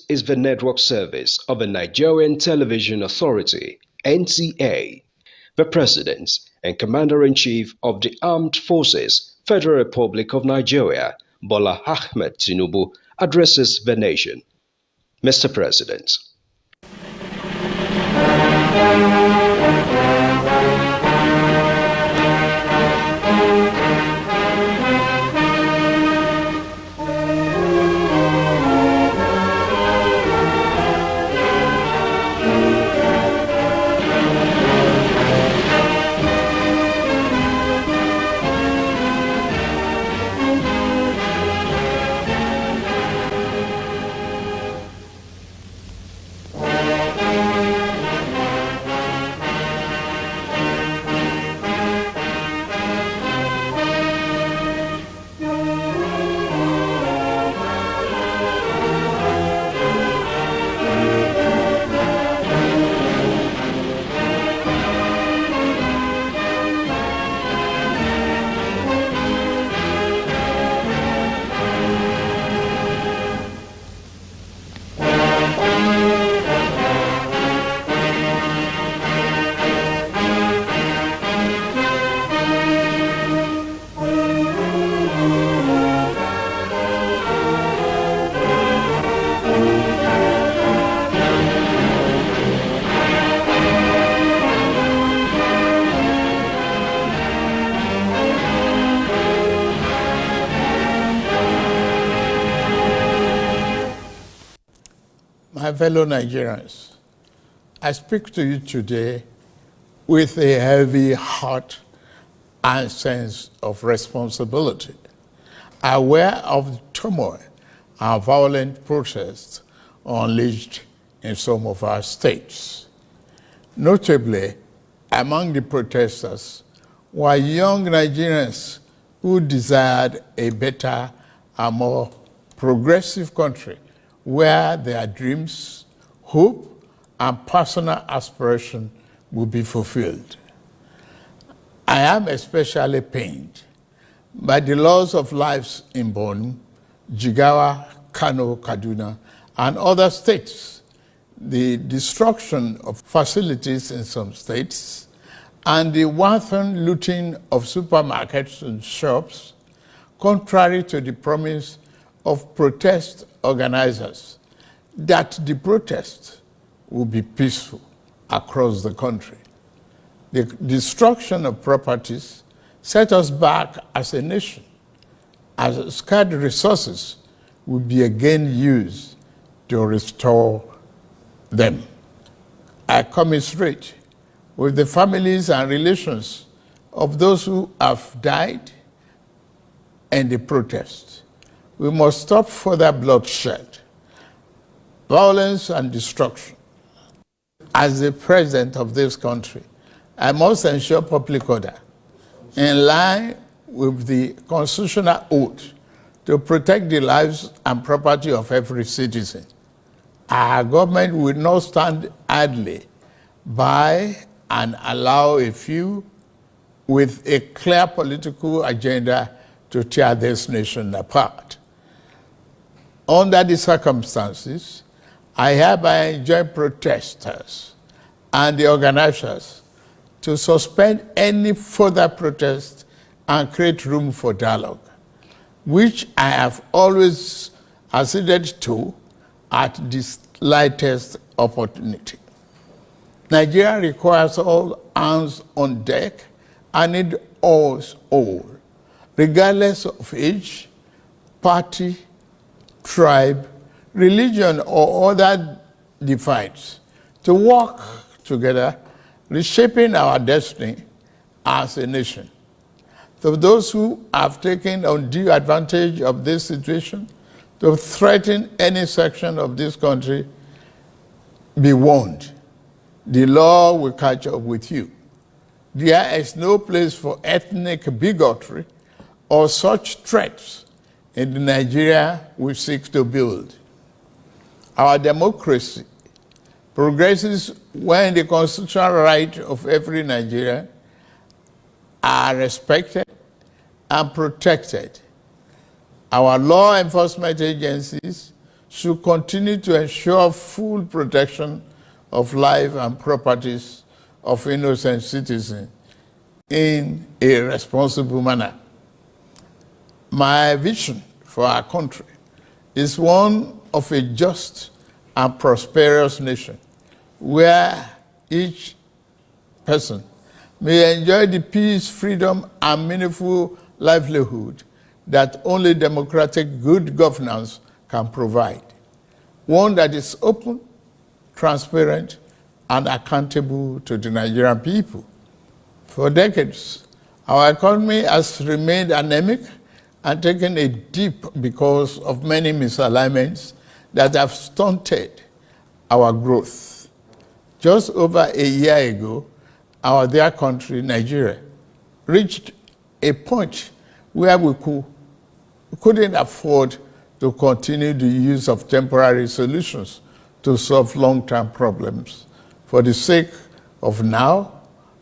is the network service of the Nigerian Television Authority (NTA). The President and Commander-in-Chief of the Armed Forces, Federal Republic of Nigeria, Bola Ahmed Tinubu, addresses the nation. Mr. President. My fellow Nigerians, I speak to you today with a heavy heart and sense of responsibility, aware of the turmoil and violent protests unleashed in some of our states. Notably, among the protesters were young Nigerians who desired a better and more progressive country where their dreams, hope, and personal aspiration will be fulfilled. I am especially pained by the loss of lives in Borno, Jigawa, Kano, Kaduna, and other states, the destruction of facilities in some states, and the wanton looting of supermarkets and shops, contrary to the promise of protest organizers that the protest will be peaceful across the country. The destruction of properties set us back as a nation, as scarce resources will be again used to restore them. I commiserate with the families and relations of those who have died in the protest. We must stop further bloodshed, violence, and destruction. As the president of this country, I must ensure public order in line with the constitutional oath to protect the lives and property of every citizen. Our government will not stand idly by and allow a few with a clear political agenda to tear this nation apart. Under the circumstances, I hereby enjoin protesters and the organizers to suspend any further protest and create room for dialogue, which I have always acceded to at the slightest opportunity. Nigeria requires all hands on deck and need us all, regardless of age, party, tribe, religion, or other divides, to work together, reshaping our destiny as a nation. To those who have taken undue advantage of this situation to threaten any section of this country, be warned. The law will catch up with you. There is no place for ethnic bigotry or such threats in the Nigeria we seek to build. Our democracy progresses when the constitutional rights of every Nigerian are respected and protected. Our law enforcement agencies should continue to ensure full protection of life and properties of innocent citizens in a responsible manner. My vision for our country is one of a just and prosperous nation where each person may enjoy the peace, freedom, and meaningful livelihood that only democratic good governance can provide. One that is open, transparent, and accountable to the Nigerian people. For decades, our economy has remained anemic and taken a dip because of many misalignments that have stunted our growth. Just over a year ago, our dear country, Nigeria, reached a point where we couldn't afford to continue the use of temporary solutions to solve long-term problems for the sake of now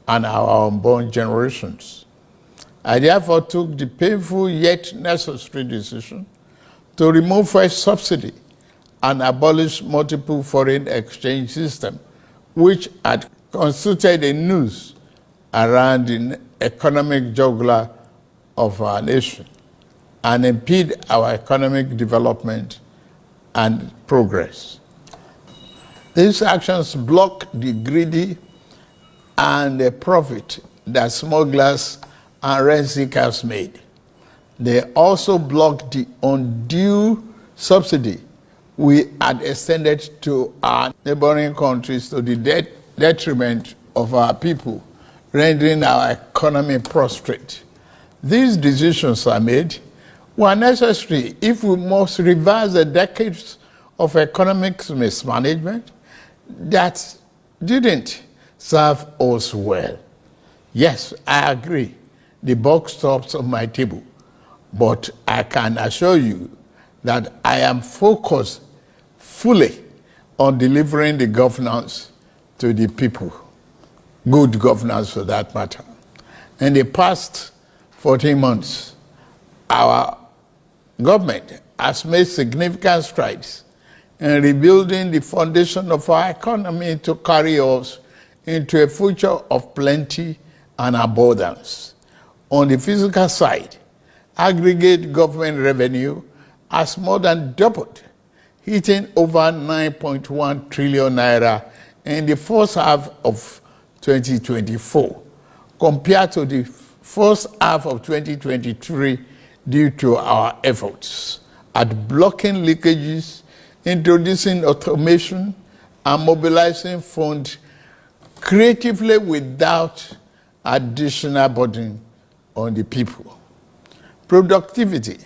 and our unborn generations. I therefore took the painful yet necessary decision to remove fuel subsidy and abolish multiple foreign exchange system, which had constituted a noose around the economic jugular of our nation and impede our economic development and progress. These actions block the greedy and the profit that smugglers and rent seekers made. They also block the undue subsidy we had extended to our neighboring countries to the detriment of our people, rendering our economy prostrate. These decisions are made were necessary if we must reverse the decades of economic mismanagement that didn't serve us well. Yes, I agree, the buck stops on my table, but I can assure you that I am focused fully on delivering the governance to the people, good governance for that matter. In the past 14 months, our government has made significant strides in rebuilding the foundation of our economy to carry us into a future of plenty and abundance. On the physical side, aggregate government revenue has more than doubled, hitting over 9.1 trillion naira in the first half of 2024, compared to the first half of 2023 due to our efforts at blocking leakages, introducing automation, and mobilizing funds creatively without additional burden on the people. Productivity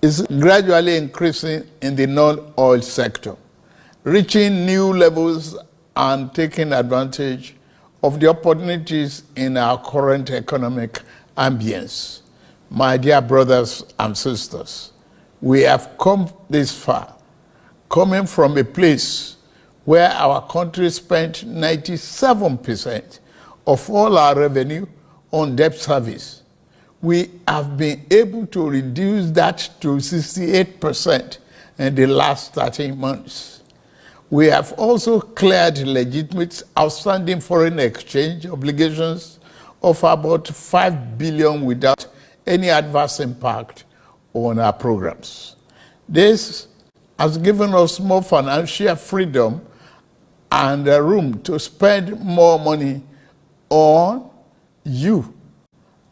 is gradually increasing in the non-oil sector, reaching new levels and taking advantage of the opportunities in our current economic ambience. My dear brothers and sisters, we have come this far, coming from a place where our country spent 97% of all our revenue on debt service. We have been able to reduce that to 68% in the last 13 months. We have also cleared legitimate outstanding foreign exchange obligations of about 5 billion without any adverse impact on our programs. This has given us more financial freedom and room to spend more money on you,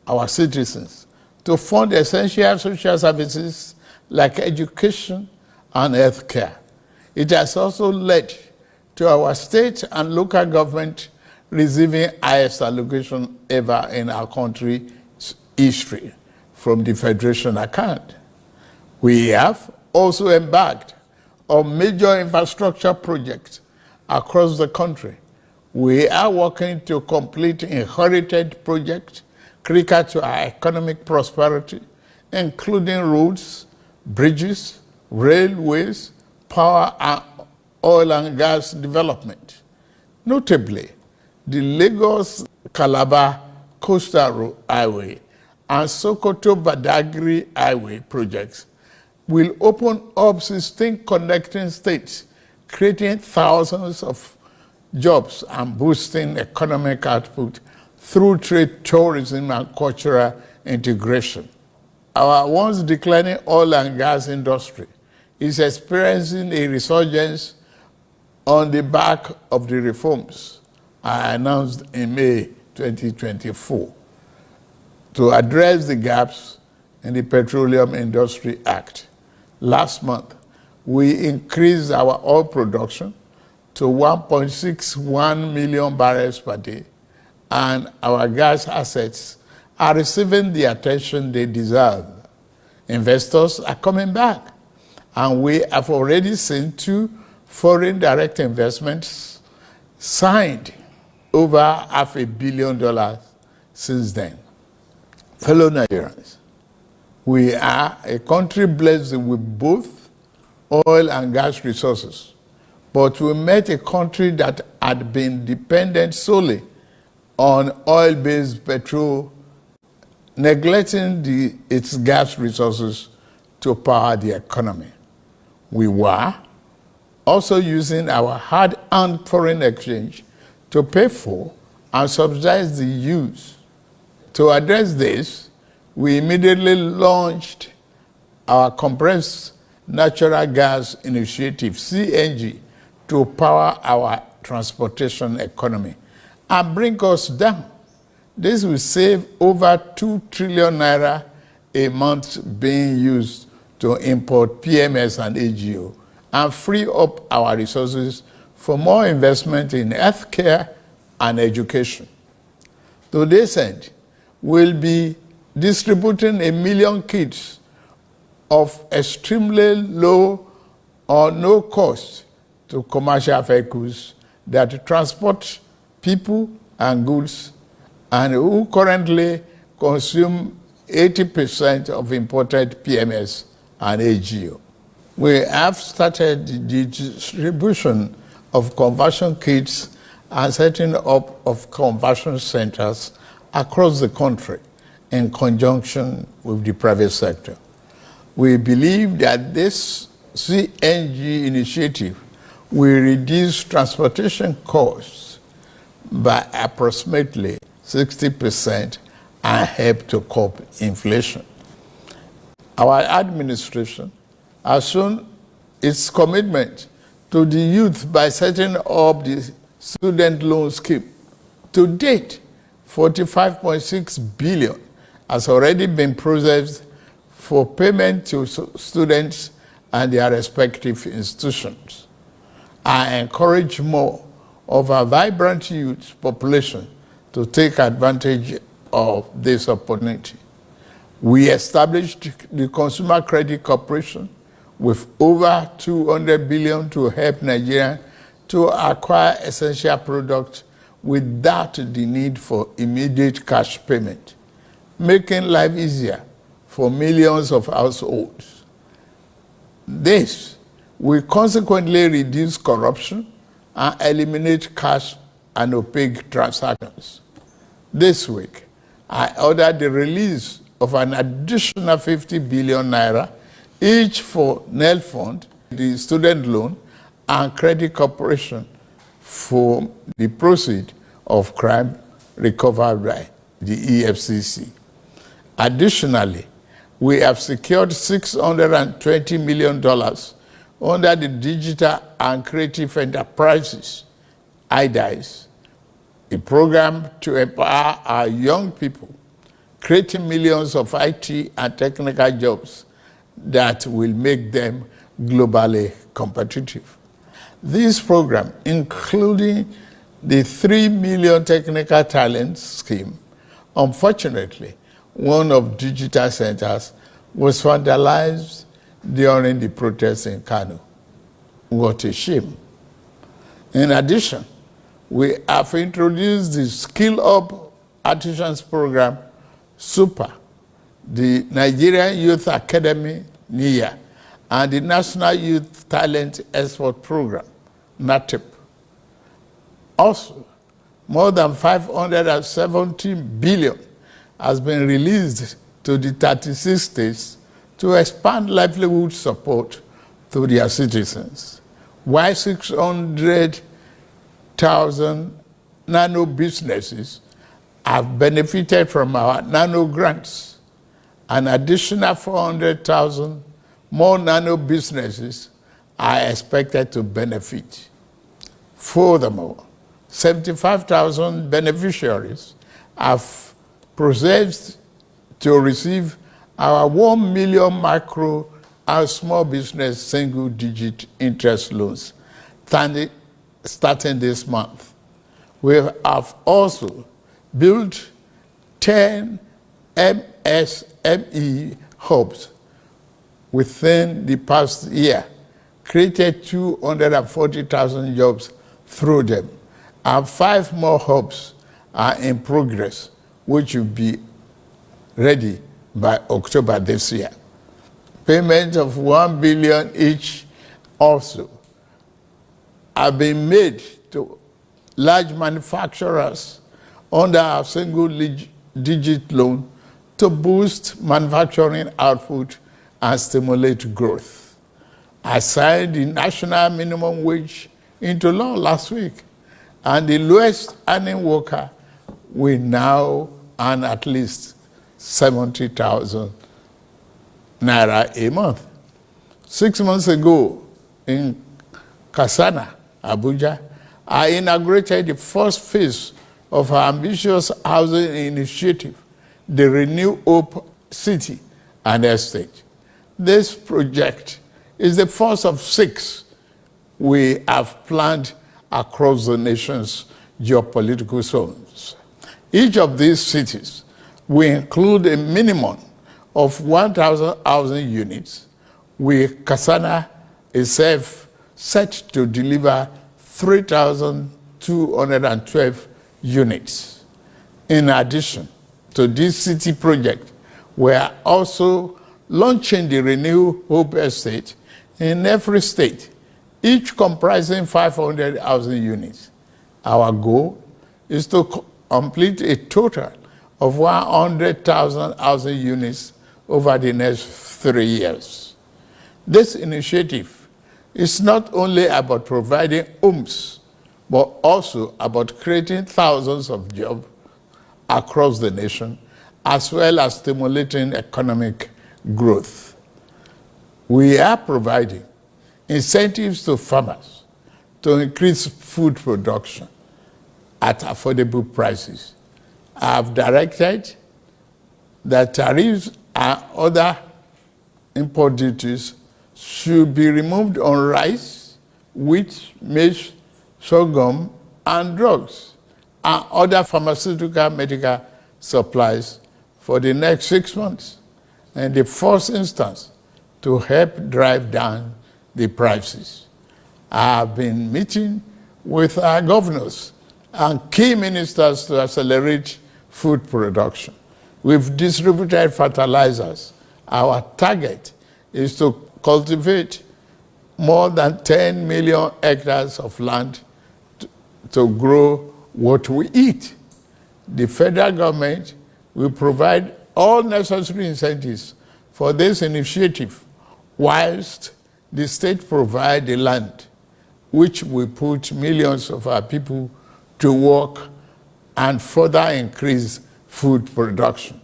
our citizens, to fund essential social services like education and healthcare. It has also led to our state and local government receiving highest allocation ever in our country's history from the Federation account. We have also embarked on major infrastructure projects across the country. We are working to complete inherited projects critical to our economic prosperity, including roads, bridges, railways, power, and oil and gas development. Notably, the Lagos-Calabar Coastal Highway and Sokoto-Badagry Highway projects will open up 16 connecting states, creating thousands of jobs and boosting economic output through trade, tourism, and cultural integration. Our once declining oil and gas industry is experiencing a resurgence on the back of the reforms I announced in May 2024 to address the gaps in the Petroleum Industry Act. Last month, we increased our oil production to 1.61 million barrels per day, and our gas assets are receiving the attention they deserve. Investors are coming back, and we have already seen 2 foreign direct investments signed over $500 million since then. Fellow Nigerians, we are a country blessed with both oil and gas resources, but we met a country that had been dependent solely on oil-based petrol, neglecting its gas resources to power the economy. We were also using our hard-earned foreign exchange to pay for and subsidize the use. To address this, we immediately launched our compressed natural gas initiative, CNG, to power our transportation economy and bring us down. This will save over 2 trillion naira a month being used to import PMS and AGO and free up our resources for more investment in healthcare and education. To this end, we'll be distributing 1 million kits of extremely low or no cost to commercial vehicles that transport people and goods and who currently consume 80% of imported PMS and AGO. We have started the distribution of conversion kits and setting up of conversion centers across the country in conjunction with the private sector. We believe that this CNG initiative will reduce transportation costs by approximately 60% and help to curb inflation. Our administration has shown its commitment to the youth by setting up the student loan scheme. To date, 45.6 billion has already been processed for payment to students and their respective institutions. I encourage more of our vibrant youth population to take advantage of this opportunity. We established the Consumer Credit Corporation with over 200 billion to help Nigeria to acquire essential products without the need for immediate cash payment, making life easier for millions of households. This will consequently reduce corruption and eliminate cash and opaque transactions. This week, I ordered the release of an additional 50 billion naira, each for NEL Fund, the student loan, and Credit Corporation for the proceeds of crime recovered by the EFCC. Additionally, we have secured $620 million under the Digital and Creative Enterprises, IDICE, a program to empower our young people, creating millions of IT and technical jobs that will make them globally competitive. This program, including the 3 million technical talent scheme, unfortunately, one of digital centers was vandalized during the protests in Kano. What a shame. In addition, we have introduced the Skill Up Artisans Program, SUPER, the Nigerian Youth Academy, NIA, and the National Youth Talent Export Program, NATEP. Also, more than 570 billion has been released to the 36 states to expand livelihood support to their citizens, while 600,000 nano businesses have benefited from our nano grants. An additional 400,000 more nano businesses are expected to benefit. Furthermore, 75,000 beneficiaries have processed to receive our 1 million micro and small business single-digit interest loans starting this month. We have also built 10 MSME hubs within the past year, created 240,000 jobs through them, and 5 more hubs are in progress, which will be ready by October this year. Payments of 1 billion each also have been made to large manufacturers under our single-digit loan to boost manufacturing output and stimulate growth. I signed the national minimum wage into law last week, and the lowest earning worker will now earn at least 70,000 naira a month. 6 months ago in Kasana, Abuja, I inaugurated the first phase of our ambitious housing initiative, the Renew Hope City and Estate. This project is the first of 6 we have planned across the nation's geopolitical zones. Each of these cities will include a minimum of 1,000 housing units, with Kasana itself set to deliver 3,212 units. In addition to this city project, we are also launching the Renew Hope Estate in every state, each comprising 500 housing units. Our goal is to complete a total of 100,000 housing units over the next 3 years. This initiative is not only about providing homes, but also about creating thousands of jobs across the nation, as well as stimulating economic growth. We are providing incentives to farmers to increase food production at affordable prices. I have directed that tariffs and other import duties should be removed on rice, wheat, maize, sorghum, and drugs, and other pharmaceutical medical supplies for the next 6 months, in the first instance, to help drive down the prices. I have been meeting with our governors and key ministers to accelerate food production. We've distributed fertilizers. Our target is to cultivate more than 10 million hectares of land to grow what we eat. The federal government will provide all necessary incentives for this initiative, whilst the state provide the land, which will put millions of our people to work and further increase food production.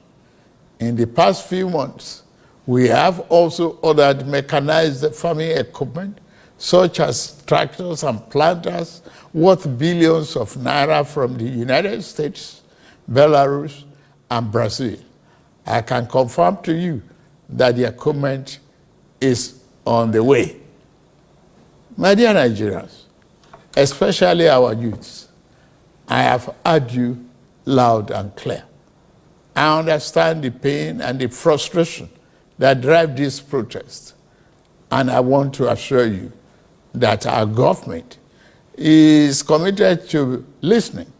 In the past few months, we have also ordered mechanized farming equipment, such as tractors and planters, worth billions of naira from the United States, Belarus, and Brazil. I can confirm to you that the equipment is on the way. My dear Nigerians, especially our youths, I have heard you loud and clear. I understand the pain and the frustration that drive this protest, and I want to assure you that our government is committed to listening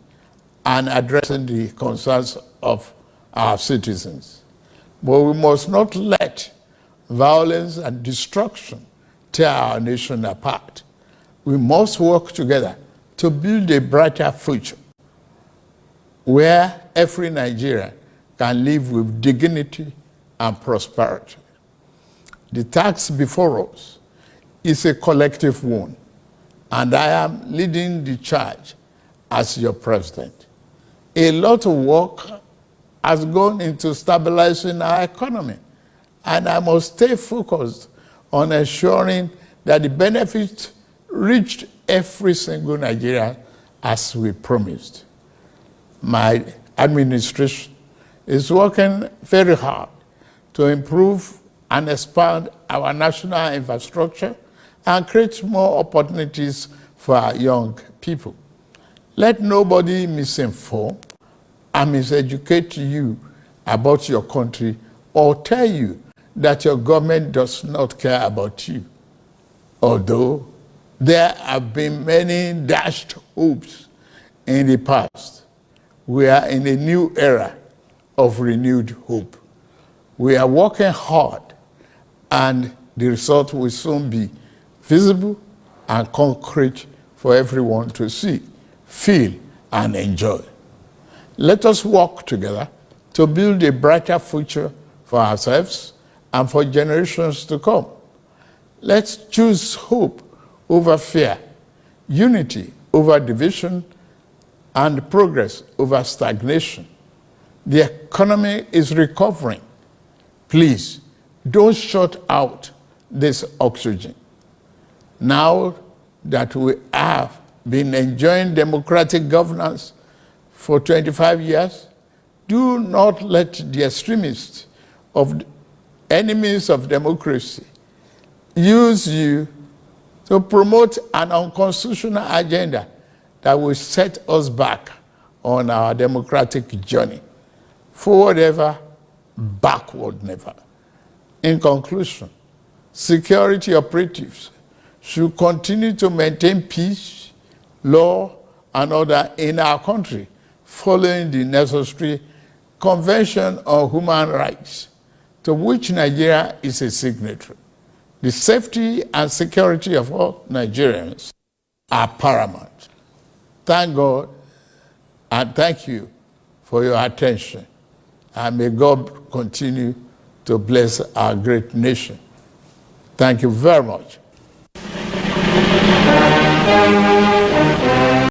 and addressing the concerns of our citizens. But we must not let violence and destruction tear our nation apart. We must work together to build a brighter future where every Nigerian can live with dignity and prosperity. The task before us is a collective one, and I am leading the charge as your president. A lot of work has gone into stabilizing our economy, and I must stay focused on ensuring that the benefits reached every single Nigerian as we promised. My administration is working very hard to improve and expand our national infrastructure and create more opportunities for our young people. Let nobody misinform and miseducate you about your country or tell you that your government does not care about you. Although there have been many dashed hopes in the past, we are in a new era of renewed hope. We are working hard, and the result will soon be visible and concrete for everyone to see, feel, and enjoy. Let us work together to build a brighter future for ourselves and for generations to come. Let's choose hope over fear, unity over division, and progress over stagnation. The economy is recovering. Please, don't shut out this oxygen. Now that we have been enjoying democratic governance for 25 years, do not let the extremists of enemies of democracy use you to promote an unconstitutional agenda that will set us back on our democratic journey. Forward ever, backward never. In conclusion, security operatives should continue to maintain peace, law, and order in our country, following the necessary Convention on Human Rights, to which Nigeria is a signatory. The safety and security of all Nigerians are paramount. Thank God and thank you for your attention. And may God continue to bless our great nation. Thank you very much.